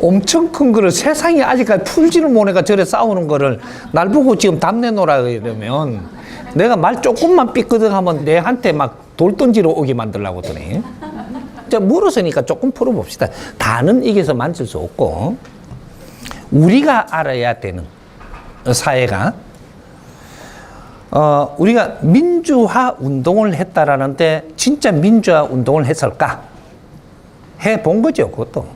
엄청 큰 거를 세상에 아직까지 풀지를 못해가 저래 싸우는 거를 날 보고 지금 답내놓으라 이러면 내가 말 조금만 삐끄덕하면 내한테 막 돌 던지러 오게 만들려고 하더니. 자, 물었으니까 조금 풀어봅시다. 다는 이겨서 만질 수 없고 우리가 알아야 되는 사회가 우리가 민주화 운동을 했다라는데 진짜 민주화 운동을 했을까? 해본 거죠, 그것도.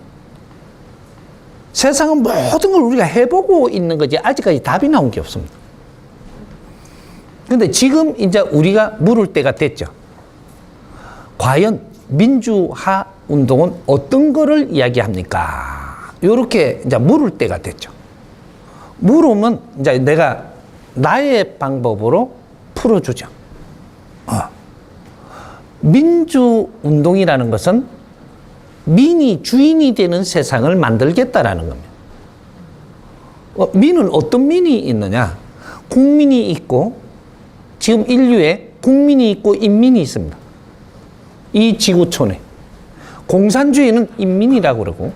세상은 모든 걸 우리가 해보고 있는 거지 아직까지 답이 나온 게 없습니다. 근데 지금 이제 우리가 물을 때가 됐죠. 과연 민주화 운동은 어떤 거를 이야기합니까? 요렇게 이제 물을 때가 됐죠. 물으면 이제 내가 나의 방법으로 풀어주죠. 민주운동이라는 것은 민이 주인이 되는 세상을 만들겠다라는 겁니다. 민은 어떤 민이 있느냐? 국민이 있고 지금 인류에 국민이 있고 인민이 있습니다. 이 지구촌에. 공산주의는 인민이라고 그러고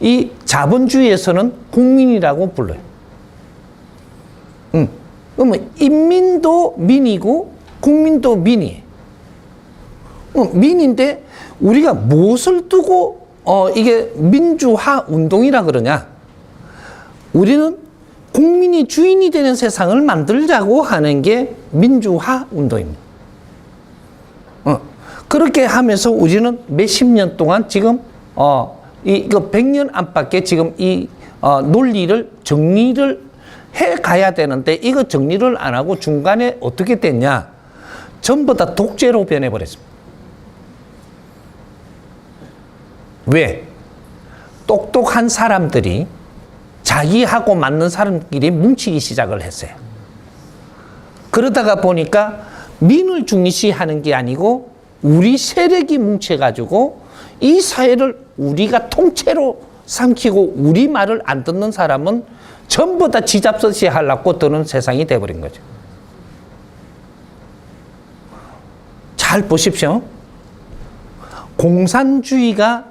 이 자본주의에서는 국민이라고 불러요. 그러면 인민도 민이고 국민도 민이에요. 민인데 우리가 무엇을 두고 이게 민주화 운동이라 그러냐? 우리는 국민이 주인이 되는 세상을 만들자고 하는 게 민주화 운동입니다. 그렇게 하면서 우리는 몇십 년 동안 지금 이거 100년 안팎에 지금 이 논리를 정리를 해 가야 되는데 이거 정리를 안 하고 중간에 어떻게 됐냐? 전부 다 독재로 변해버렸습니다. 왜? 똑똑한 사람들이 자기하고 맞는 사람끼리 뭉치기 시작을 했어요. 그러다가 보니까 민을 중시하는 게 아니고 우리 세력이 뭉쳐가지고 이 사회를 우리가 통째로 삼키고 우리 말을 안 듣는 사람은 전부 다 지잡서시 하려고 드는 세상이 돼버린 거죠. 잘 보십시오. 공산주의가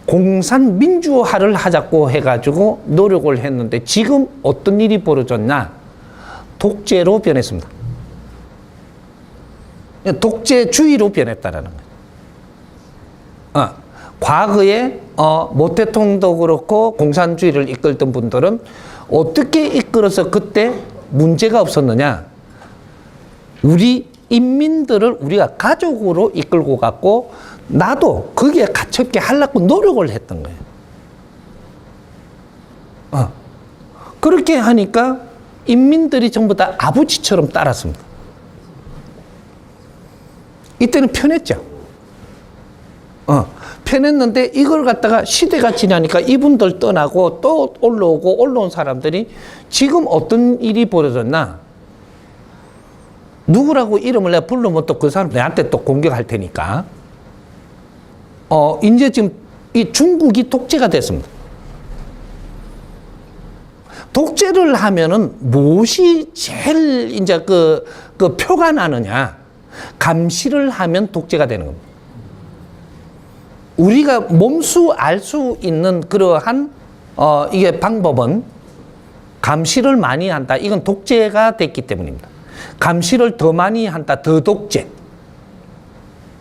공산민주화를 하자고 해가지고 노력을 했는데 지금 어떤 일이 벌어졌냐? 독재로 변했습니다. 독재주의로 변했다라는 거예요. 과거에 모 대통령도 그렇고 공산주의를 이끌던 분들은 어떻게 이끌어서 그때 문제가 없었느냐? 우리 인민들을 우리가 가족으로 이끌고 갔고 나도 거기에 갇혔게 하려고 노력을 했던 거예요. 그렇게 하니까 인민들이 전부 다 아버지처럼 따랐습니다. 이때는 편했죠. 편했는데 이걸 갖다가 시대가 지나니까 이분들 떠나고 또 올라오고 올라온 사람들이 지금 어떤 일이 벌어졌나? 누구라고 이름을 내가 부르면 또 그 사람 내한테 또 공격할 테니까. 이제 지금 이 중국이 독재가 됐습니다. 독재를 하면은 무엇이 제일 이제 그 표가 나느냐? 감시를 하면 독재가 되는 겁니다. 우리가 몸소 알 수 있는 그러한 이게 방법은 감시를 많이 한다. 이건 독재가 됐기 때문입니다. 감시를 더 많이 한다. 더 독재.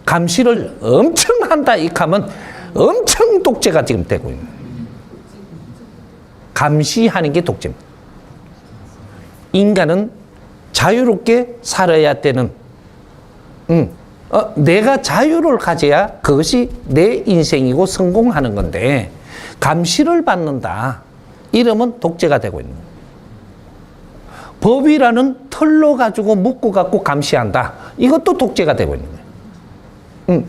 감시를 엄청 한다. 이 하면 엄청 독재가 지금 되고 있는 거예요. 감시하는 게 독재입니다. 인간은 자유롭게 살아야 되는 내가 자유를 가져야 그것이 내 인생이고 성공하는 건데 감시를 받는다. 이러면 독재가 되고 있는 거예요. 법이라는 털로 가지고 묶고 갖고 감시한다. 이것도 독재가 되고 있는 거예요.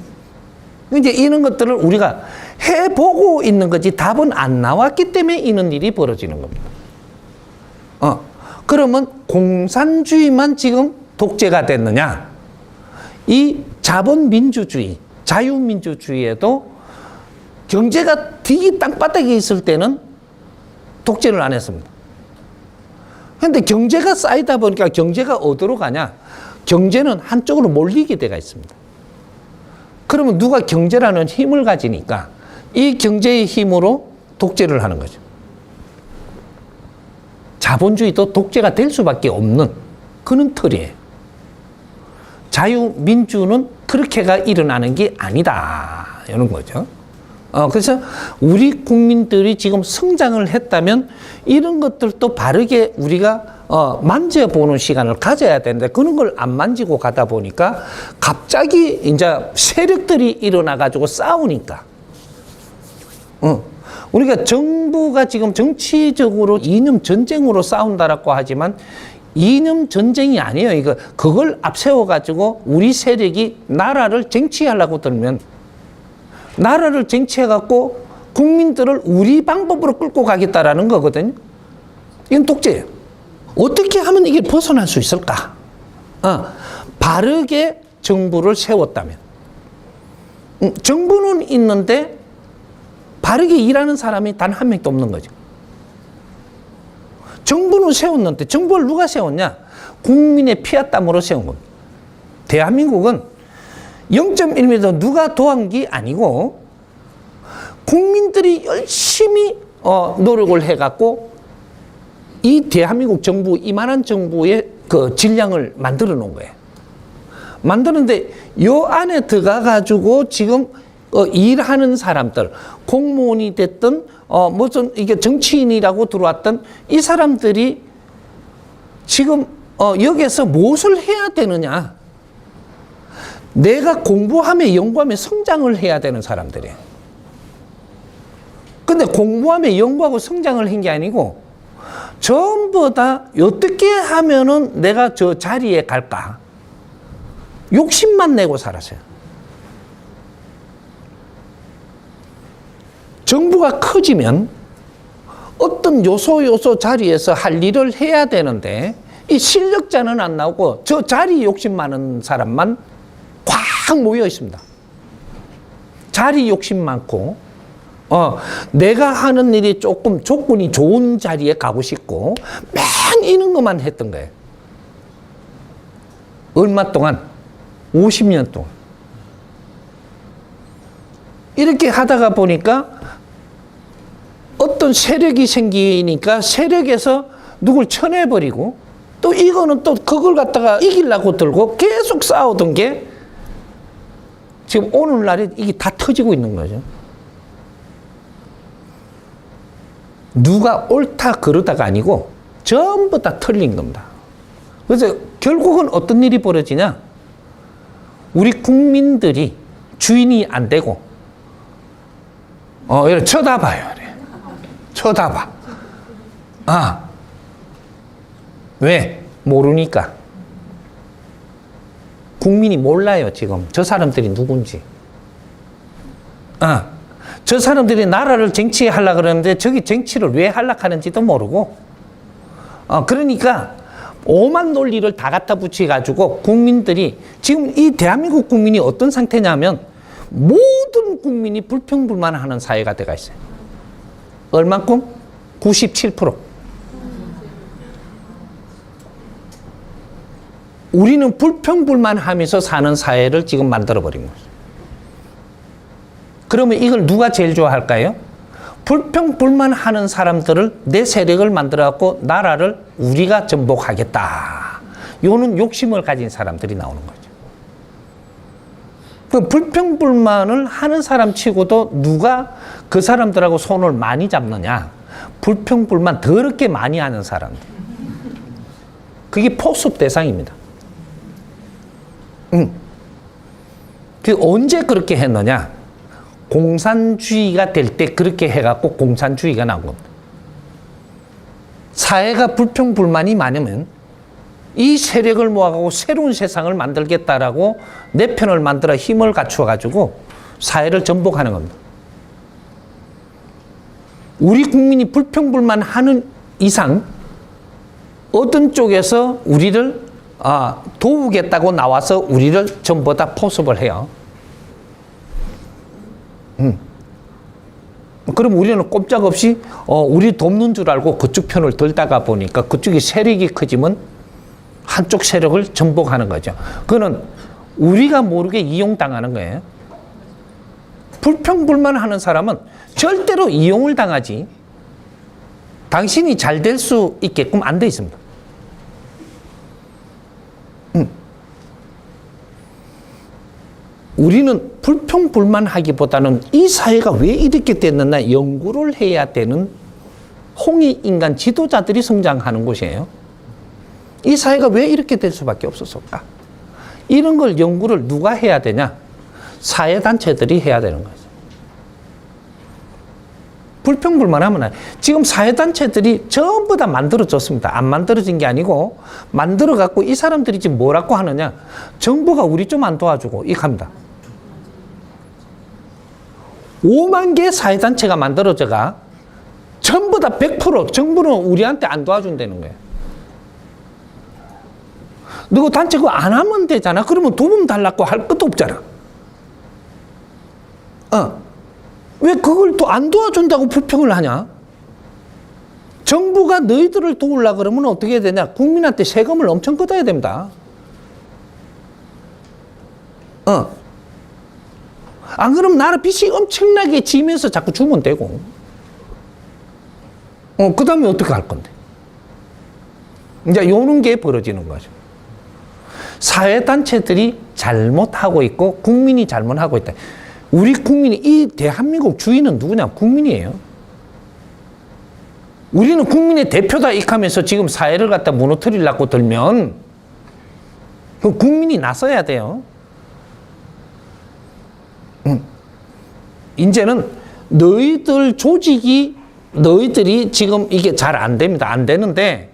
이제 이런 것들을 우리가 해보고 있는 거지 답은 안 나왔기 때문에 이런 일이 벌어지는 겁니다. 그러면 공산주의만 지금 독재가 됐느냐? 이 자본민주주의, 자유민주주의에도 경제가 되게 땅바닥에 있을 때는 독재를 안 했습니다. 그런데 경제가 쌓이다 보니까 경제가 어디로 가냐? 경제는 한쪽으로 몰리게 돼가 있습니다. 그러면 누가 경제라는 힘을 가지니까 이 경제의 힘으로 독재를 하는 거죠. 자본주의도 독재가 될 수밖에 없는 그런 틀이에요. 자유민주는 그렇게가 일어나는 게 아니다. 이런 거죠. 그래서 우리 국민들이 지금 성장을 했다면 이런 것들도 바르게 우리가 만져보는 시간을 가져야 되는데 그런 걸 안 만지고 가다 보니까 갑자기 이제 세력들이 일어나가지고 싸우니까. 우리가 정부가 지금 정치적으로 이념 전쟁으로 싸운다라고 하지만 이념 전쟁이 아니에요. 그걸 앞세워가지고 우리 세력이 나라를 쟁취하려고 들면 나라를 쟁취해갖고 국민들을 우리 방법으로 끌고 가겠다라는 거거든요. 이건 독재예요. 어떻게 하면 이게 벗어날 수 있을까? 바르게 정부를 세웠다면. 정부는 있는데 바르게 일하는 사람이 단 한 명도 없는 거죠. 정부는 세웠는데 정부를 누가 세웠냐? 국민의 피와 땀으로 세운 겁니다. 대한민국은 0.1m 누가 도한 게 아니고 국민들이 열심히 노력을 해갖고 이 대한민국 정부, 이만한 정부의 그 질량을 만들어 놓은 거예요. 만드는데 요 안에 들어가가지고 지금 일하는 사람들, 공무원이 됐든 무슨 이게 정치인이라고 들어왔던 이 사람들이 지금 여기에서 무엇을 해야 되느냐? 내가 공부하며 연구하며 성장을 해야 되는 사람들이에요. 근데 공부하며 연구하고 성장을 한 게 아니고 전부 다 어떻게 하면은 내가 저 자리에 갈까? 욕심만 내고 살았어요. 정부가 커지면 어떤 요소 자리에서 할 일을 해야 되는데 이 실력자는 안 나오고 저 자리 욕심 많은 사람만 꽉 모여 있습니다. 자리 욕심 많고 내가 하는 일이 조금 조건이 좋은 자리에 가고 싶고 맨 이런 것만 했던 거예요. 얼마 동안? 50년 동안. 이렇게 하다가 보니까 어떤 세력이 생기니까 세력에서 누굴 쳐내버리고 또 이거는 또 그걸 갖다가 이기려고 들고 계속 싸우던 게 지금 오늘날에 이게 다 터지고 있는 거죠. 누가 옳다 그러다가 아니고 전부 다 틀린 겁니다. 그래서 결국은 어떤 일이 벌어지냐? 우리 국민들이 주인이 안 되고 이렇게 쳐다봐요. 이래. 쳐다봐. 왜? 모르니까. 국민이 몰라요, 지금. 저 사람들이 누군지. 저 사람들이 나라를 쟁취하려고 그러는데 저기 쟁취를 왜 하려고 하는지도 모르고. 그러니까 오만 논리를 다 갖다 붙여가지고 국민들이 지금 이 대한민국 국민이 어떤 상태냐면 모든 국민이 불평불만하는 사회가 돼가 있어요. 얼만큼? 97%. 우리는 불평불만하면서 사는 사회를 지금 만들어버린 거죠. 그러면 이걸 누가 제일 좋아할까요? 불평불만하는 사람들을 내 세력을 만들어갖고 나라를 우리가 전복하겠다. 요는 욕심을 가진 사람들이 나오는 거죠. 그 불평불만을 하는 사람 치고도 누가 그 사람들하고 손을 많이 잡느냐? 불평불만 더럽게 많이 하는 사람들. 그게 포섭 대상입니다. 그 언제 그렇게 했느냐? 공산주의가 될 때 그렇게 해갖고 공산주의가 나온 겁니다. 사회가 불평불만이 많으면 이 세력을 모아가고 새로운 세상을 만들겠다라고 내 편을 만들어 힘을 갖추어가지고 사회를 전복하는 겁니다. 우리 국민이 불평불만하는 이상 어떤 쪽에서 우리를 도우겠다고 나와서 우리를 전부 다 포섭을 해요. 그럼 우리는 꼼짝없이 우리 돕는 줄 알고 그쪽 편을 들다가 보니까 그쪽이 세력이 커지면 한쪽 세력을 전복하는 거죠. 그거는 우리가 모르게 이용당하는 거예요. 불평불만하는 사람은 절대로 이용을 당하지 당신이 잘 될 수 있게끔 안 돼 있습니다. 우리는 불평불만하기보다는 이 사회가 왜 이렇게 됐느냐 연구를 해야 되는 홍익인간 지도자들이 성장하는 곳이에요. 이 사회가 왜 이렇게 될 수밖에 없었을까? 이런 걸 연구를 누가 해야 되냐? 사회단체들이 해야 되는 거죠. 불평불만하면 지금 사회단체들이 전부 다 만들어졌습니다. 안 만들어진 게 아니고 만들어갖고 이 사람들이 지금 뭐라고 하느냐? 정부가 우리 좀 안 도와주고 이렇게 합니다. 5만 개 사회단체가 만들어져가 전부 다 100% 정부는 우리한테 안 도와준다는 거예요. 너 단체 그거 안 하면 되잖아. 그러면 도움 달라고 할 것도 없잖아. 왜 그걸 또 안 도와준다고 불평을 하냐? 정부가 너희들을 도우려고 그러면 어떻게 해야 되냐? 국민한테 세금을 엄청 걷어야 됩니다. 안 그러면 나라 빚이 엄청나게 지면서 자꾸 주면 되고. 그 다음에 어떻게 할 건데? 이제 요런 게 벌어지는 거죠. 사회단체들이 잘못하고 있고 국민이 잘못하고 있다. 우리 국민이 이 대한민국 주인은 누구냐? 국민이에요. 우리는 국민의 대표다 익하면서 지금 사회를 갖다 무너뜨리려고 들면 그 국민이 나서야 돼요. 이제는 너희들 조직이 너희들이 지금 이게 잘 안 됩니다. 안 되는데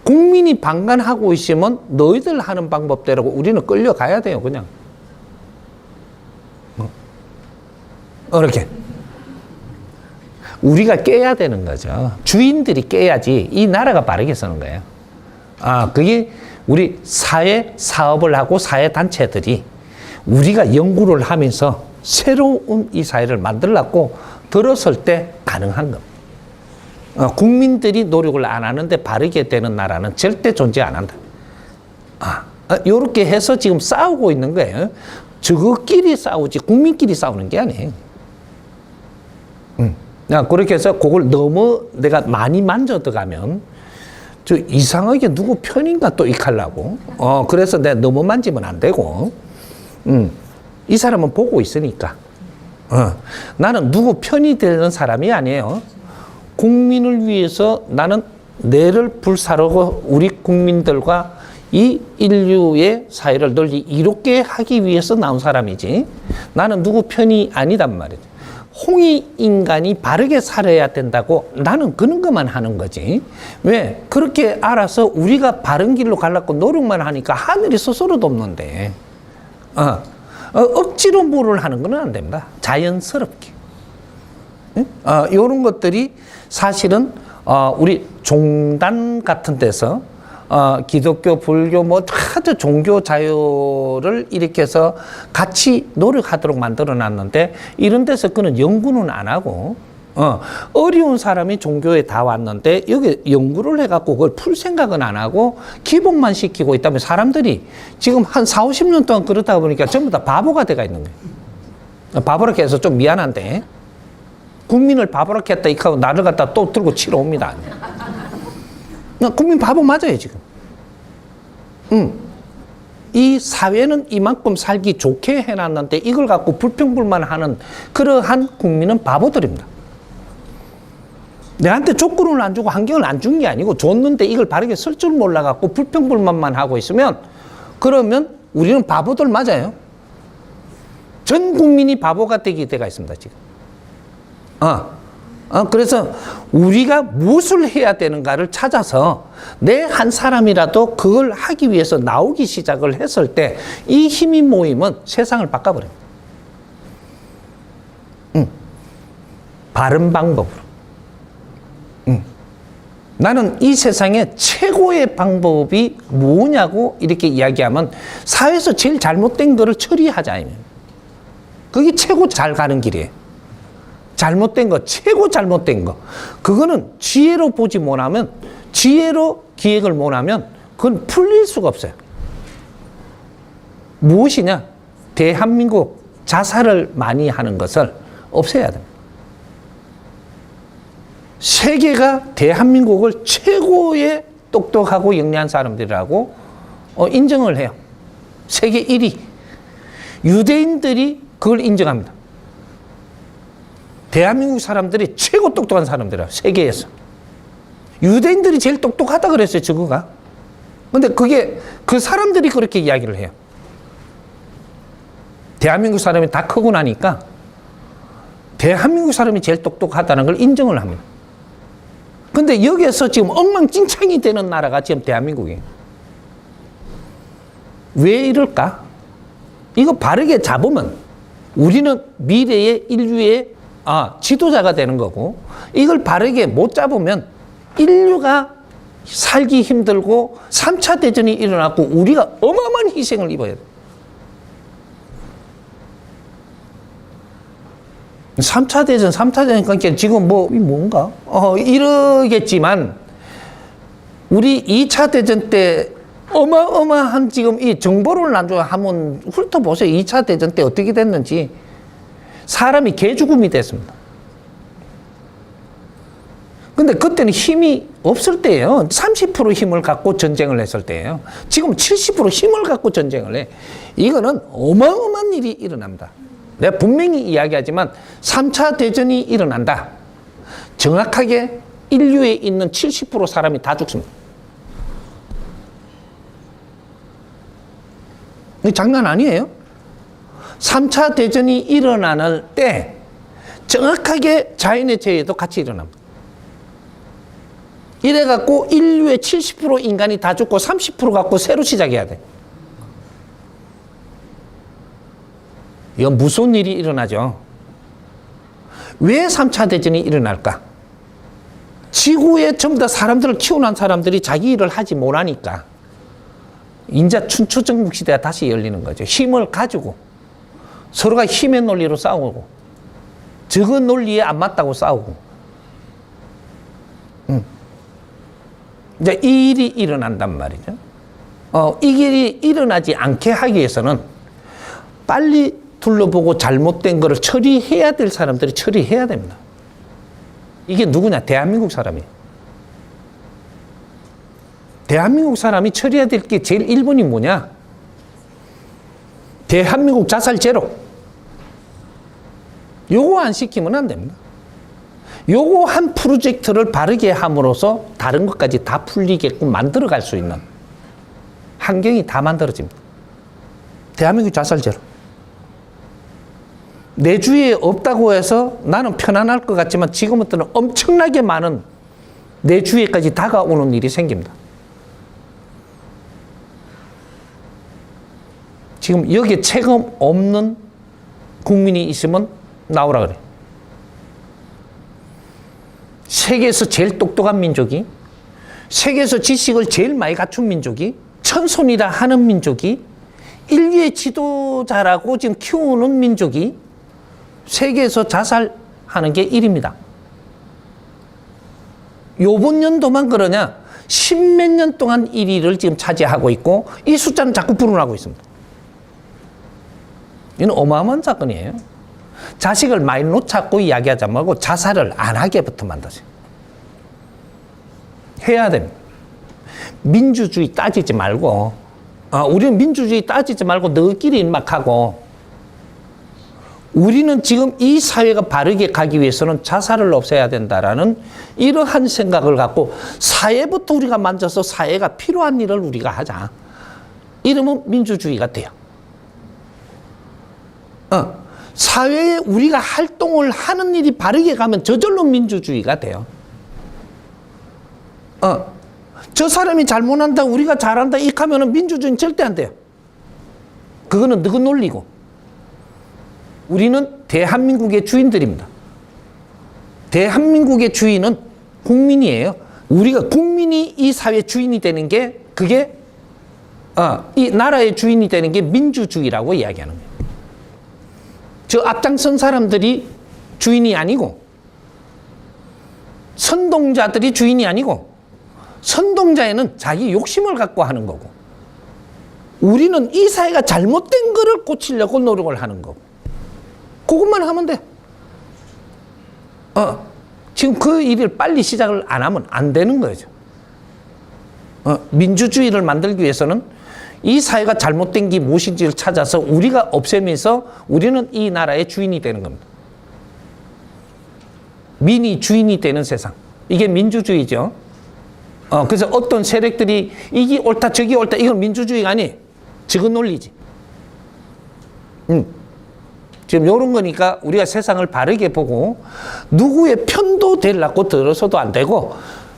국민이 방관하고 있으면 너희들 하는 방법대로 우리는 끌려가야 돼요. 그냥 이렇게 우리가 깨야 되는 거죠. 주인들이 깨야지 이 나라가 바르게 서는 거예요. 그게 우리 사회 사업을 하고 사회 단체들이 우리가 연구를 하면서 새로운 이 사회를 만들려고 들었을 때 가능한 겁니다. 국민들이 노력을 안 하는데 바르게 되는 나라는 절대 존재 안 한다. 요렇게 해서 지금 싸우고 있는 거예요. 저거끼리 싸우지 국민끼리 싸우는 게 아니에요. 그렇게 해서 그걸 너무 내가 많이 만져들어가면 저 이상하게 누구 편인가 또 익하려고. 그래서 내가 너무 만지면 안 되고. 이 사람은 보고 있으니까. 나는 누구 편이 되는 사람이 아니에요. 국민을 위해서 나는 뇌를 불사르고 우리 국민들과 이 인류의 사회를 널리 이롭게 하기 위해서 나온 사람이지. 나는 누구 편이 아니단 말이죠. 홍익인간이 바르게 살아야 된다고 나는 그런 것만 하는 거지. 왜? 그렇게 알아서 우리가 바른 길로 가려고 노력만 하니까 하늘이 스스로 돕는데. 억지로 뭐를 하는 건 안 됩니다. 자연스럽게. 이런 것들이 사실은 우리 종단 같은 데서 기독교, 불교 뭐 다들 종교 자유를 일으켜서 같이 노력하도록 만들어 놨는데 이런 데서 그는 연구는 안 하고 어려운 사람이 종교에 다 왔는데 여기 연구를 해갖고 그걸 풀 생각은 안 하고 기복만 시키고 있다면 사람들이 지금 한 4, 50년 동안 그러다 보니까 전부 다 바보가 돼가 있는 거예요. 바보렇게 해서 좀 미안한데 국민을 바보렇게 했다 이하고 나를 갖다 또 들고 치러 옵니다. 국민 바보 맞아요 지금. 이 사회는 이만큼 살기 좋게 해놨는데 이걸 갖고 불평불만하는 그러한 국민은 바보들입니다. 내한테 조건을 안 주고 환경을 안 준 게 아니고 줬는데 이걸 바르게 쓸 줄 몰라갖고 불평불만만 하고 있으면 그러면 우리는 바보들 맞아요. 전 국민이 바보가 되게 돼가 있습니다 지금. 그래서 우리가 무엇을 해야 되는가를 찾아서 내 한 사람이라도 그걸 하기 위해서 나오기 시작을 했을 때 이 힘이 모이면 세상을 바꿔버려요. 바른 방법으로. 나는 이 세상에 최고의 방법이 뭐냐고 이렇게 이야기하면 사회에서 제일 잘못된 거를 처리하자. 그게 최고 잘 가는 길이에요. 잘못된 거, 최고 잘못된 거. 그거는 지혜로 보지 못하면, 지혜로 기획을 못하면 그건 풀릴 수가 없어요. 무엇이냐? 대한민국 자살을 많이 하는 것을 없애야 됩니다. 세계가 대한민국을 최고의 똑똑하고 영리한 사람들이라고 인정을 해요. 세계 1위. 유대인들이 그걸 인정합니다. 대한민국 사람들이 최고 똑똑한 사람들이라 세계에서. 유대인들이 제일 똑똑하다 그랬어요, 저거가. 근데 그게 그 사람들이 그렇게 이야기를 해요. 대한민국 사람이 다 크고 나니까 대한민국 사람이 제일 똑똑하다는 걸 인정을 합니다. 근데 여기에서 지금 엉망진창이 되는 나라가 지금 대한민국이에요. 왜 이럴까? 이거 바르게 잡으면 우리는 미래의 인류의 지도자가 되는 거고, 이걸 바르게 못 잡으면 인류가 살기 힘들고 3차 대전이 일어났고 우리가 어마어마한 희생을 입어야 돼요. 3차 대전, 그러니까 지금 뭔가? 이러겠지만, 우리 2차 대전 때 어마어마한 지금 이 정보를 한번 훑어보세요. 2차 대전 때 어떻게 됐는지. 사람이 개죽음이 됐습니다. 근데 그때는 힘이 없을 때예요. 30% 힘을 갖고 전쟁을 했을 때예요. 지금 70% 힘을 갖고 전쟁을 해. 이거는 어마어마한 일이 일어납니다. 내가 분명히 이야기하지만 3차 대전이 일어난다. 정확하게 인류에 있는 70% 사람이 다 죽습니다. 이거 장난 아니에요. 3차 대전이 일어나는 때 정확하게 자연의 재해도 같이 일어납니다. 이래갖고 인류의 70% 인간이 다 죽고 30% 갖고 새로 시작해야 돼. 이건 무서운 일이 일어나죠. 왜 3차 대전이 일어날까? 지구에 전부 다 사람들을 키워놓은 사람들이 자기 일을 하지 못하니까 이제 춘추전국 시대가 다시 열리는 거죠. 힘을 가지고 서로가 힘의 논리로 싸우고 저거 논리에 안 맞다고 싸우고 이제 이 일이 일어난단 말이죠. 이 일이 일어나지 않게 하기 위해서는 빨리 둘러보고 잘못된 거를 처리해야 될 사람들이 처리해야 됩니다. 이게 누구냐? 대한민국 사람이에요. 대한민국 사람이 처리해야 될 게 제일 1번이 뭐냐? 대한민국 자살 제로. 요거 안 시키면 안 됩니다. 요거 한 프로젝트를 바르게 함으로써 다른 것까지 다 풀리게끔 만들어갈 수 있는 환경이 다 만들어집니다. 대한민국 자살 제로. 내 주위에 없다고 해서 나는 편안할 것 같지만 지금부터는 엄청나게 많은 내 주위에까지 다가오는 일이 생깁니다. 지금 여기에 책임 없는 국민이 있으면 나오라 그래. 세계에서 제일 똑똑한 민족이, 세계에서 지식을 제일 많이 갖춘 민족이, 천손이라 하는 민족이, 인류의 지도자라고 지금 키우는 민족이 세계에서 자살하는 게 1입니다. 요번 연도만 그러냐? 10몇 년 동안 1위를 지금 차지하고 있고 이 숫자는 자꾸 불어나고 있습니다. 이건 어마어마한 사건이에요. 자식을 많이 놓자고 이야기하지 말고 자살을 안 하게부터 만드세요. 해야 됩니다. 민주주의 따지지 말고 우리는 민주주의 따지지 말고 너희끼리 막 하고 우리는 지금 이 사회가 바르게 가기 위해서는 자살을 없애야 된다라는 이러한 생각을 갖고 사회부터 우리가 만져서 사회가 필요한 일을 우리가 하자. 이러면 민주주의가 돼요. 사회에 우리가 활동을 하는 일이 바르게 가면 저절로 민주주의가 돼요. 저 사람이 잘못한다, 우리가 잘한다, 이렇게 하면 민주주의는 절대 안 돼요. 그거는 너희 논리고. 우리는 대한민국의 주인들입니다. 대한민국의 주인은 국민이에요. 우리가 국민이 이 사회 주인이 되는 게 그게 이 나라의 주인이 되는 게 민주주의라고 이야기하는 거예요. 저 앞장선 사람들이 주인이 아니고 선동자들이 주인이 아니고 선동자에는 자기 욕심을 갖고 하는 거고 우리는 이 사회가 잘못된 거를 고치려고 노력을 하는 거고 그것만 하면 돼. 지금 그 일을 빨리 시작을 안 하면 안 되는 거죠. 민주주의를 만들기 위해서는 이 사회가 잘못된 게 무엇인지를 찾아서 우리가 없애면서 우리는 이 나라의 주인이 되는 겁니다. 민이 주인이 되는 세상. 이게 민주주의죠. 그래서 어떤 세력들이 이게 옳다 저기 옳다 이건 민주주의가 아니 적은 논리지. 지금 이런 거니까 우리가 세상을 바르게 보고 누구의 편도 되려고 들어서도 안 되고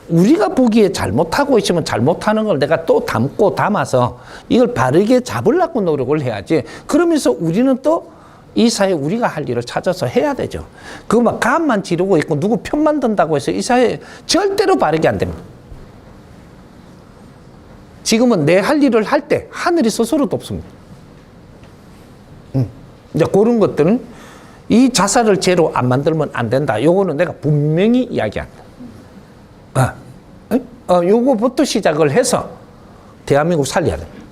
우리가 보기에 잘못하고 있으면 잘못하는 걸 내가 또 담아서 이걸 바르게 잡으려고 노력을 해야지. 그러면서 우리는 또 이 사회에 우리가 할 일을 찾아서 해야 되죠. 그거 막 감만 지르고 있고 누구 편만 든다고 해서 이 사회 절대로 바르게 안 됩니다. 지금은 내 할 일을 할 때 하늘이 스스로 돕습니다. 이제 그런 것들은 이 자살을 죄로 안 만들면 안 된다. 요거는 내가 분명히 이야기한다. 요거부터 시작을 해서 대한민국 살려야 됩니다.